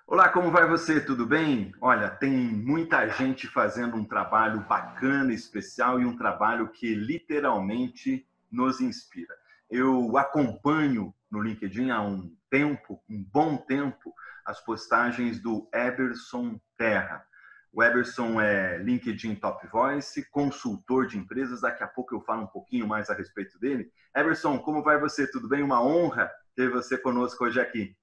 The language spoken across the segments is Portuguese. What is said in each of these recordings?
Olá, como vai você? Tudo bem? Olha, tem muita gente fazendo um trabalho bacana, especial e um trabalho que literalmente nos inspira. Eu acompanho no LinkedIn há um tempo, um bom tempo, as postagens do Eberson Terra. O Eberson é LinkedIn Top Voice, consultor de empresas. Daqui a pouco eu falo um pouquinho mais a respeito dele. Eberson, como vai você? Tudo bem? Uma honra ter você conosco hoje aqui.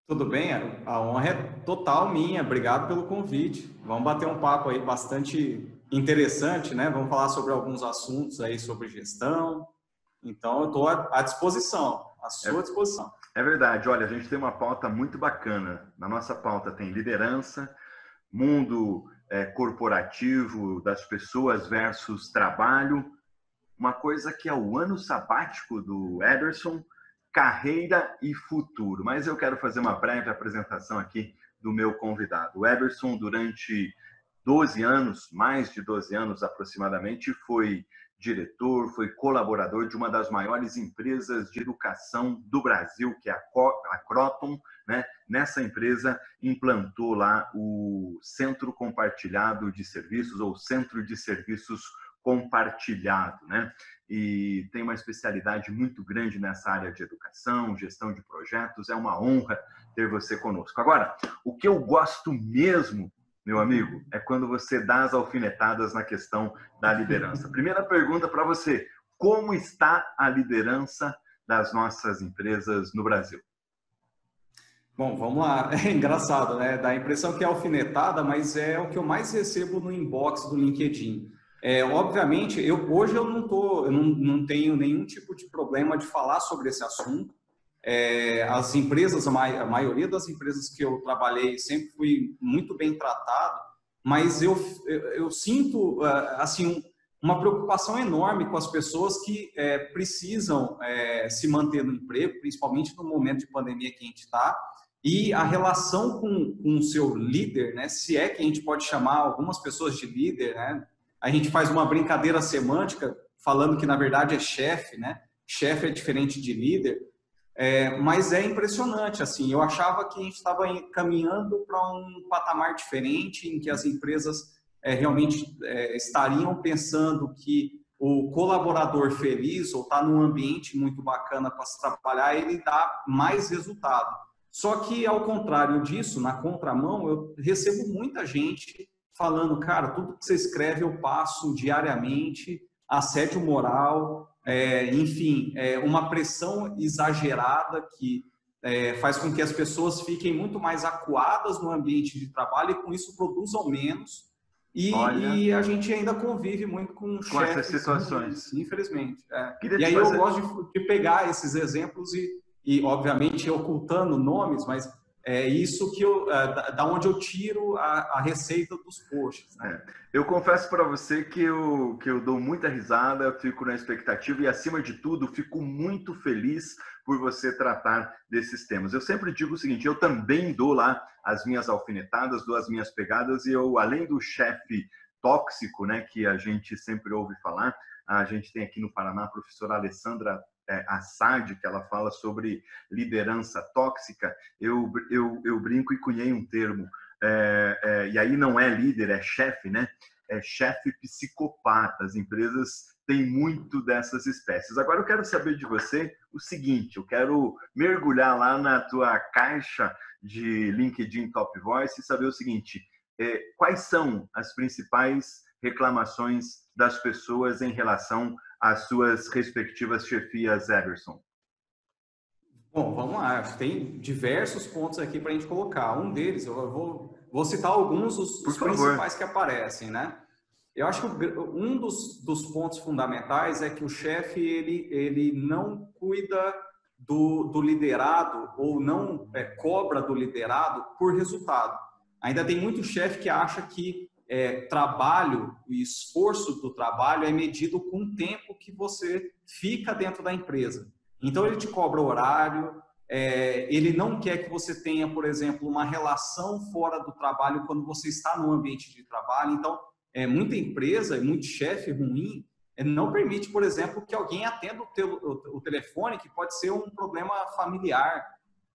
Tudo bem? A honra é total minha. Obrigado pelo convite. Vamos bater um papo aí bastante interessante, né? Vamos falar sobre alguns assuntos aí sobre gestão. Então, eu estou à disposição, à sua É, disposição. É verdade. Olha, a gente tem uma pauta muito bacana. Na nossa pauta tem liderança, mundo corporativo das pessoas versus trabalho. Uma coisa que é o ano sabático do Ederson, carreira e futuro. Mas eu quero fazer uma breve apresentação aqui do meu convidado. O Ederson, durante 12 anos, mais de 12 anos aproximadamente, foi diretor, foi colaborador de uma das maiores empresas de educação do Brasil, que é a Croton, né? Nessa empresa, implantou lá o Centro Compartilhado de Serviços, ou Centro de Serviços Compartilhado, né? E tem uma especialidade muito grande nessa área de educação, gestão de projetos. É uma honra ter você conosco. Agora, o que eu gosto mesmo, meu amigo, é quando você dá as alfinetadas na questão da liderança. Primeira pergunta para você: como está a liderança das nossas empresas no Brasil? Bom, vamos lá. É engraçado, né? Dá a impressão que é alfinetada, mas é o que eu mais recebo no inbox do LinkedIn. Obviamente, hoje eu não tenho nenhum tipo de problema de falar sobre esse assunto. As empresas, a maioria das empresas que eu trabalhei sempre fui muito bem tratado, mas eu sinto assim uma preocupação enorme com as pessoas que precisam se manter no emprego, principalmente no momento de pandemia que a gente está, e a relação com o seu líder, né? Se é que a gente pode chamar algumas pessoas de líder, né? A gente faz uma brincadeira semântica falando que na verdade é chefe, né? Chefe é diferente de líder. Mas é impressionante, assim, eu achava que a gente estava caminhando para um patamar diferente, em que as empresas realmente estariam pensando que o colaborador feliz ou está num ambiente muito bacana para se trabalhar, ele dá mais resultado. Só que, ao contrário disso, na contramão, eu recebo muita gente falando, cara, tudo que você escreve eu passo diariamente, assédio moral, enfim, uma pressão exagerada que faz com que as pessoas fiquem muito mais acuadas no ambiente de trabalho e com isso produzam menos. Olha, E a gente ainda convive muito com com essas chefes ruins, situações. infelizmente. Queria E te aí eu fazer. gosto de pegar esses exemplos obviamente, ocultando nomes, mas é isso que da onde eu tiro a receita dos posts, né? Eu confesso para você que eu dou muita risada, fico na expectativa e, acima de tudo, fico muito feliz por você tratar desses temas. Eu sempre digo o seguinte: eu também dou lá as minhas alfinetadas, dou as minhas pegadas, e eu, além do chefe tóxico, né, que a gente sempre ouve falar, a gente tem aqui no Paraná a professora Alessandra Assad, que ela fala sobre liderança tóxica. Eu brinco e cunhei um termo, e aí não é líder, é chefe, né? É chefe psicopata. As empresas têm muito dessas espécies. Agora eu quero saber de você o seguinte: eu quero mergulhar lá na tua caixa de LinkedIn Top Voice e saber o seguinte: quais são as principais reclamações das pessoas em relação às suas respectivas chefias, Everson? Bom, vamos lá. Tem diversos pontos aqui para a gente colocar. Um deles, eu vou citar alguns Por os favor. principais que aparecem, né? Eu acho que um dos pontos fundamentais é que o chefe ele não cuida do liderado ou não cobra do liderado por resultado. Ainda tem muito chefe que acha que trabalho e esforço do trabalho é medido com o tempo que você fica dentro da empresa. Então ele te cobra horário, ele não quer que você tenha, por exemplo, uma relação fora do trabalho quando você está no ambiente de trabalho. Então, muita empresa, muito chefe ruim, não permite, por exemplo, que alguém atenda o telefone, que pode ser um problema familiar.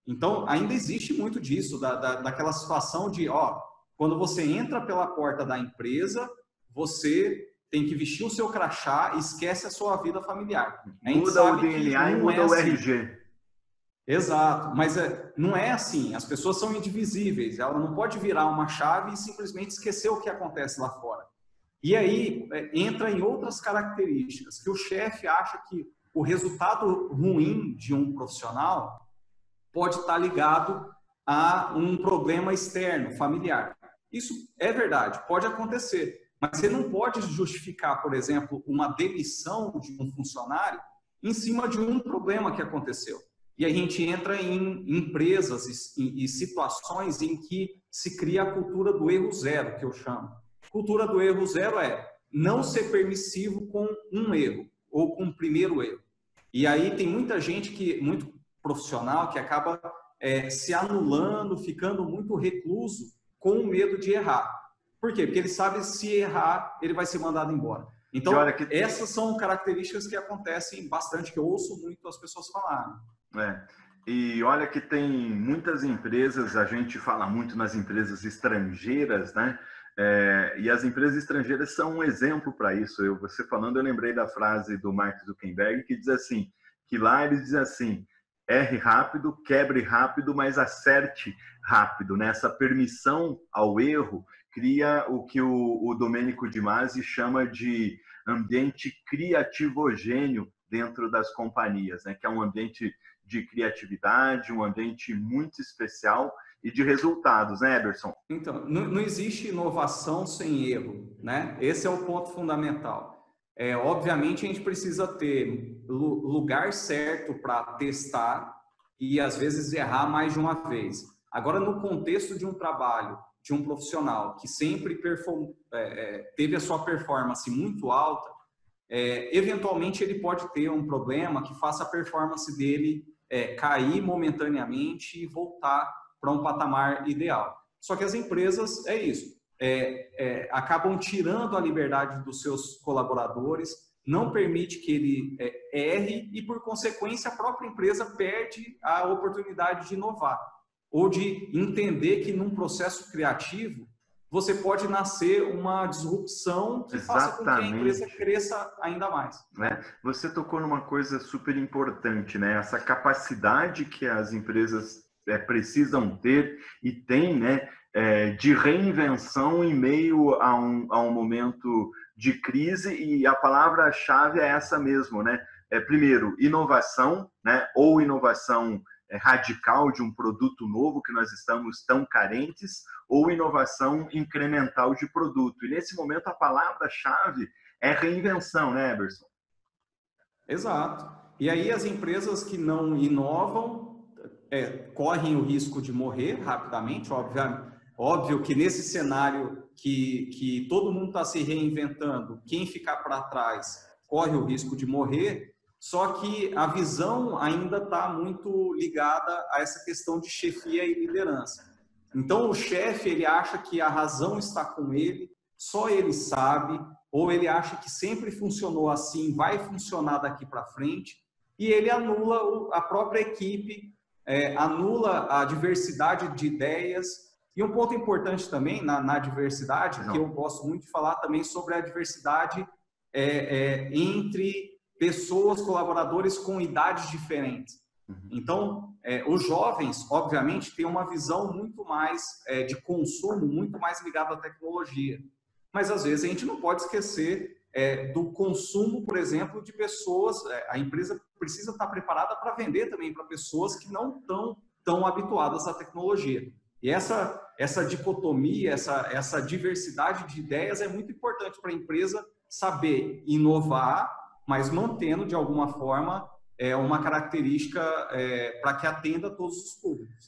Então, ainda existe muito disso, daquela situação de, ó, quando você entra pela porta da empresa, você tem que vestir o seu crachá e esquece a sua vida familiar. A gente Muda o sabe que DNA e não é muda o assim. RG. Exato, mas não é assim. As pessoas são indivisíveis. Ela não pode virar uma chave e simplesmente esquecer o que acontece lá fora. E aí entra em outras características, que o chefe acha que o resultado ruim de um profissional pode estar ligado a um problema externo, familiar. Isso é verdade, pode acontecer, mas você não pode justificar, por exemplo, uma demissão de um funcionário em cima de um problema que aconteceu. E a gente entra em empresas e situações em que se cria a cultura do erro zero, que eu chamo. Cultura do erro zero é não ser permissivo com um erro ou com o primeiro erro. E aí tem muita gente muito profissional que acaba se anulando, ficando muito recluso com o medo de errar. Por quê? Porque ele sabe que se errar, ele vai ser mandado embora. Então, essas são características que acontecem bastante, que eu ouço muito as pessoas falarem. E olha que tem muitas empresas, a gente fala muito nas empresas estrangeiras, né? E as empresas estrangeiras são um exemplo para isso. Você falando, eu lembrei da frase do Mark Zuckerberg, que diz assim, que lá ele diz assim, erre rápido, quebre rápido, mas acerte rápido, né? Essa permissão ao erro cria o que o Domenico De Masi chama de ambiente criativogênio dentro das companhias, né? Que é um ambiente de criatividade, um ambiente muito especial e de resultados, né, Eberson? Então, não existe inovação sem erro, né? Esse é o ponto fundamental. Obviamente, a gente precisa ter lugar certo para testar e, às vezes, errar mais de uma vez. Agora, no contexto de um trabalho, de um profissional que sempre teve a sua performance muito alta, eventualmente ele pode ter um problema que faça a performance dele cair momentaneamente e voltar para um patamar ideal. Só que as empresas, acabam tirando a liberdade dos seus colaboradores, não permite que ele erre e, por consequência, a própria empresa perde a oportunidade de inovar ou de entender que num processo criativo você pode nascer uma disrupção que faça com que a empresa cresça ainda mais. Você tocou numa coisa super importante, né? Essa capacidade que as empresas precisam ter e têm, né? De reinvenção em meio a um momento de crise, e a palavra-chave é essa mesmo, né? Primeiro, inovação, né? Ou inovação radical de um produto novo que nós estamos tão carentes, ou inovação incremental de produto. E nesse momento a palavra-chave é reinvenção, né, Eberson? Exato. E aí as empresas que não inovam correm o risco de morrer rapidamente, óbvio que nesse cenário que todo mundo está se reinventando, quem ficar para trás corre o risco de morrer. Só que a visão ainda está muito ligada a essa questão de chefia e liderança. Então, o chefe, ele acha que a razão está com ele, só ele sabe, ou ele acha que sempre funcionou assim, vai funcionar daqui para frente, e ele anula a própria equipe, anula a diversidade de ideias. E um ponto importante também na diversidade, que eu gosto muito de falar também sobre a diversidade entre pessoas, colaboradores com idades diferentes. Então, os jovens, obviamente, têm uma visão muito mais de consumo, muito mais ligada à tecnologia. Mas, às vezes, a gente não pode esquecer do consumo, por exemplo, de pessoas. A empresa precisa estar preparada para vender também para pessoas que não estão tão habituadas à tecnologia. E essa dicotomia, essa diversidade de ideias é muito importante para a empresa saber inovar, mas mantendo, de alguma forma, uma característica para que atenda a todos os públicos.